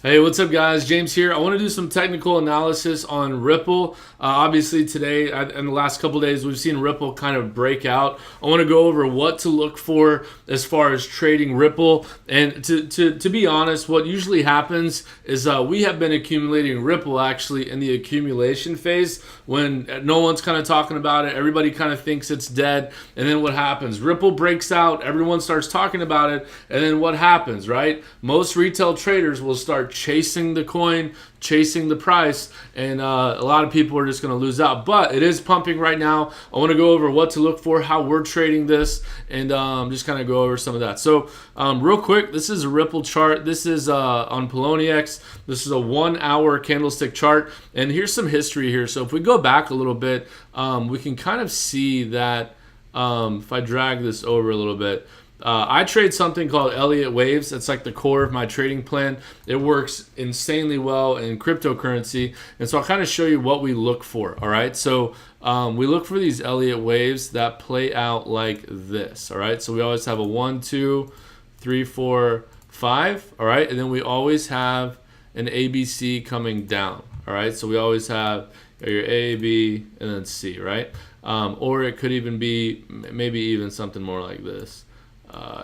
Hey, what's up, guys? James here. I want to do some technical analysis on Ripple. Obviously, today and the last couple days, we've seen Ripple kind of break out. I want to go over what to look for as far as trading Ripple. And to be honest, what usually happens is we have been accumulating Ripple actually in the accumulation phase when no one's kind of talking about it. Everybody kind of thinks it's dead. And then what happens? Ripple breaks out. Everyone starts talking about it. And then what happens, right? Most retail traders will start chasing the coin, chasing the price, and a lot of people are just going to lose out. But it is pumping right now. I want to go over what to look for, how we're trading this, and just kind of go over some of that. So real quick, this is a Ripple chart. This is on Poloniex. This is a 1 hour candlestick chart, and here's some history here. So if we go back a little bit, we can kind of see that if I drag this over a little bit, I trade something called Elliott Waves. It's like the core of my trading plan. It works insanely well in cryptocurrency. And so I'll kind of show you what we look for. All right. So we look for these Elliott Waves that play out like this. All right. So we always have a 1, 2, 3, 4, 5. All right. And then we always have an ABC coming down. All right. So we always have your A, B, and then C. Right. Or it could even be maybe even something more like this.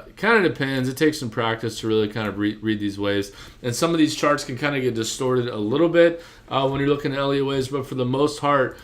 It kind of depends. It takes some practice to really kind of read these waves. And some of these charts can kind of get distorted a little bit when you're looking at Elliott waves, but for the most part,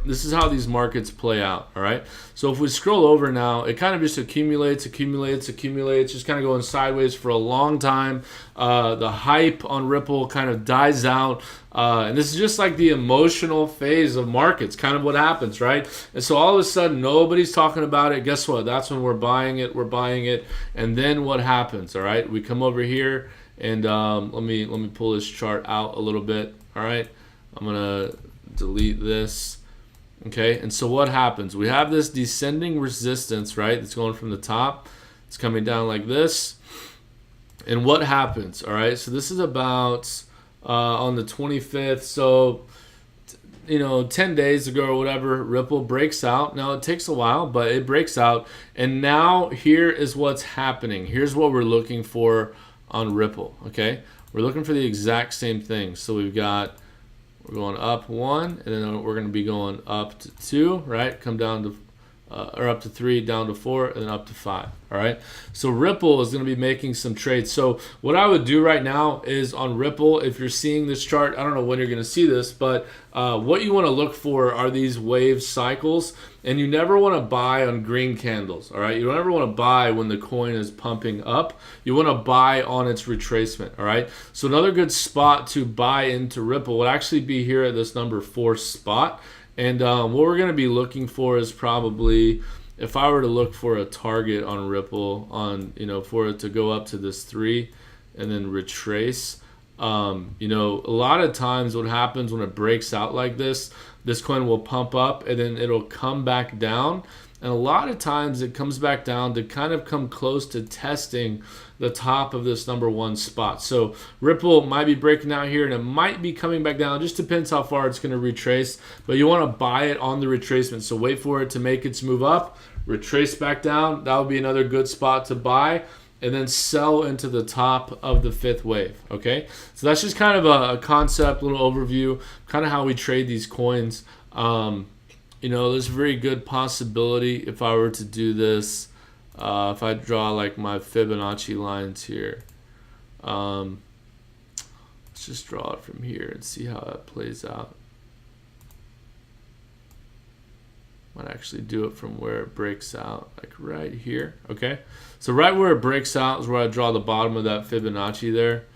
this is how these markets play out, all right? So if we scroll over now, it kind of just accumulates, just kind of going sideways for a long time. The hype on Ripple kind of dies out. And this is just like the emotional phase of markets, kind of what happens, right? And so all of a sudden, nobody's talking about it. Guess what? That's when we're buying it. And then what happens, all right? We come over here, and let me pull this chart out a little bit, all right? I'm going to delete this. Okay, and so what happens? We have this descending resistance, right? It's going from the top. It's coming down like this. And what happens? All right, so this is about on the 25th. So, 10 days ago or whatever, Ripple breaks out. Now, it takes a while, but it breaks out. And now here is what's happening. Here's what we're looking for on Ripple, okay? We're looking for the exact same thing. So we're going up 1, and then we're going to be going up to 2, right? Come down to, or up to 3, down to 4, and then up to 5, all right? So Ripple is going to be making some trades. So what I would do right now is on Ripple, if you're seeing this chart, I don't know when you're going to see this, but what you want to look for are these wave cycles, and you never want to buy on green candles, all right? You don't ever want to buy when the coin is pumping up. You want to buy on its retracement, all right? So another good spot to buy into Ripple would actually be here at this number 4 spot. And what we're going to be looking for is probably, if I were to look for a target on Ripple for it to go up to this 3 and then retrace, a lot of times what happens when it breaks out like this coin will pump up and then it'll come back down. And a lot of times it comes back down to kind of come close to testing the top of this number 1 spot. So Ripple might be breaking out here and it might be coming back down. It just depends how far it's going to retrace. But you want to buy it on the retracement. So wait for it to make its move up, retrace back down. That would be another good spot to buy. And then sell into the top of the 5th wave, okay? So that's just kind of a concept, little overview, kind of how we trade these coins. There's a very good possibility if I were to do this, if I draw like my Fibonacci lines here. Let's just draw it from here and see how that plays out. Might actually do it from where it breaks out, like right here, okay? So right where it breaks out is where I draw the bottom of that Fibonacci there.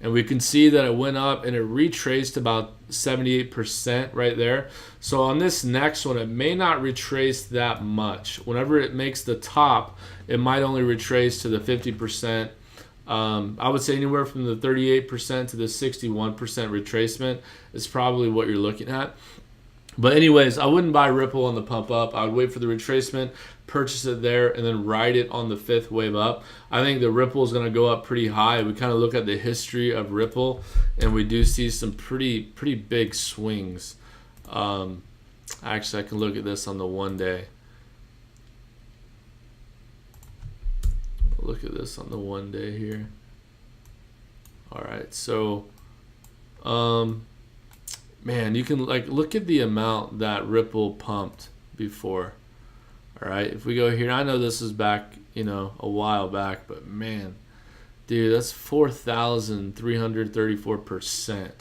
And we can see that it went up and it retraced about 78% right there. So on this next one, it may not retrace that much. Whenever it makes the top, it might only retrace to the 50%. I would say anywhere from the 38% to the 61% retracement is probably what you're looking at. But anyways, I wouldn't buy Ripple on the pump up. I would wait for the retracement, purchase it there, and then ride it on the 5th wave up. I think the Ripple is going to go up pretty high. We kind of look at the history of Ripple, and we do see some pretty big swings. Actually, I can look at this on the 1 day. Look at this on the 1 day here. All right, so man, you can like look at the amount that Ripple pumped before. All right, if we go here, I know this is back, a while back, but man, dude, that's 4,334%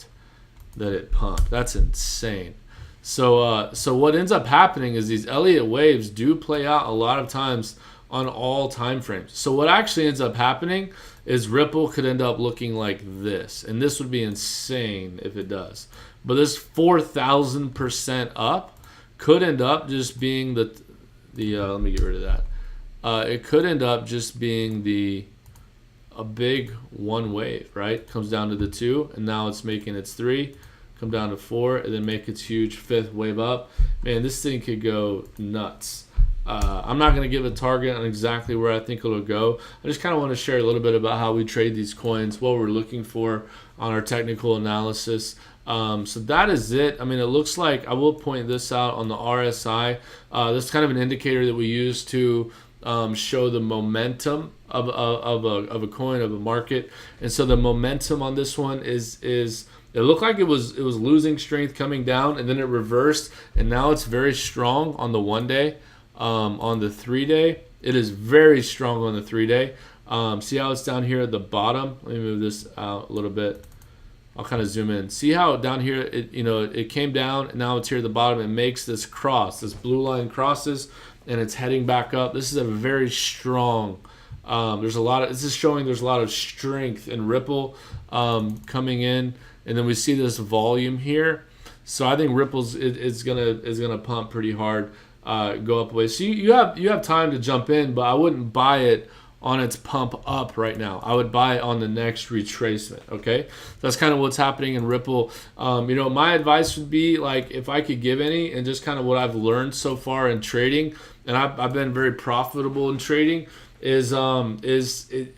that it pumped. That's insane. So what ends up happening is these Elliott waves do play out a lot of times on all time frames. So what actually ends up happening is Ripple could end up looking like this, and this would be insane if it does. But this 4,000% up could end up just being the let me get rid of that. It could end up just being a big one wave, right? Comes down to the 2, and now it's making its 3, come down to 4, and then make its huge 5th wave up. Man, this thing could go nuts. I'm not going to give a target on exactly where I think it'll go. I just kind of want to share a little bit about how we trade these coins, what we're looking for on our technical analysis. So that is it. I mean, it looks like, I will point this out on the RSI. This is kind of an indicator that we use to show the momentum of a coin, of a market. And so the momentum on this one is it looked like it was losing strength coming down, and then it reversed, and now it's very strong on the 1 day. On the 3 day, it is very strong on the 3 day. See how it's down here at the bottom? Let me move this out a little bit. I'll kind of zoom in. See how down here it came down, and now it's here at the bottom. It makes this cross, this blue line crosses, and it's heading back up. This is a very strong. This is showing there's a lot of strength in Ripple coming in, and then we see this volume here. So I think Ripple's is gonna pump pretty hard. Go up away. So you have time to jump in, but I wouldn't buy it on its pump up right now. I would buy it on the next retracement. Okay, that's kind of what's happening in Ripple. My advice would be, like, if I could give any, and just kind of what I've learned so far in trading, and I've been very profitable in trading, is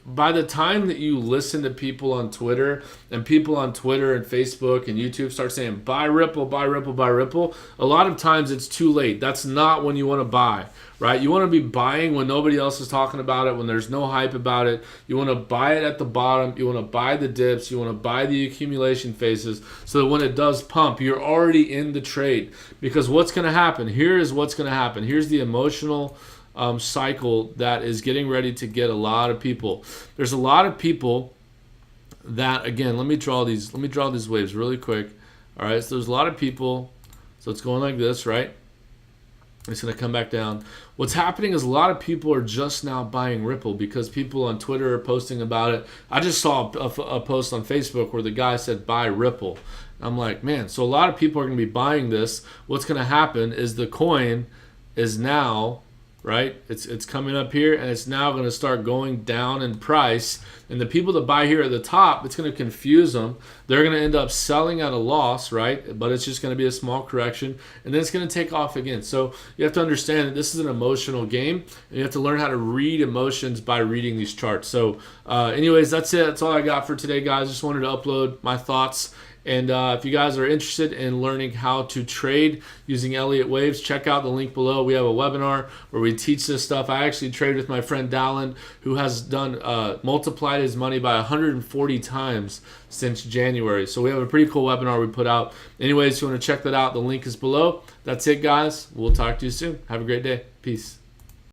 by the time that you listen to people on Twitter and Facebook and YouTube start saying buy Ripple, buy Ripple, buy Ripple, a lot of times it's too late. That's not when you want to buy, right? You want to be buying when nobody else is talking about it, when there's no hype about it. You want to buy it at the bottom. You want to buy the dips. You want to buy the accumulation phases, so that when it does pump, you're already in the trade. Because what's going to happen? Here is what's going to happen. Here's the emotional cycle that is getting ready to get a lot of people. There's a lot of people that, again, let me draw these waves really quick. All right, so there's a lot of people. So it's going like this, right? It's going to come back down. What's happening is a lot of people are just now buying Ripple because people on Twitter are posting about it. I just saw a post on Facebook where the guy said buy Ripple. I'm like, man, so a lot of people are going to be buying this. What's going to happen is the coin is now, right? It's coming up here, and it's now going to start going down in price. And the people that buy here at the top, it's going to confuse them. They're going to end up selling at a loss, right? But it's just going to be a small correction, and then it's going to take off again. So you have to understand that this is an emotional game, and you have to learn how to read emotions by reading these charts. So anyways, that's it. That's all I got for today, guys. Just wanted to upload my thoughts. And if you guys are interested in learning how to trade using Elliott waves, check out the link below. We have a webinar where we teach this stuff. I actually trade with my friend Dallin, who has done multiplied his money by 140 times since January. So we have a pretty cool webinar we put out. Anyways, if you want to check that out, the link is below. That's it, guys. We'll talk to you soon. Have a great day. Peace.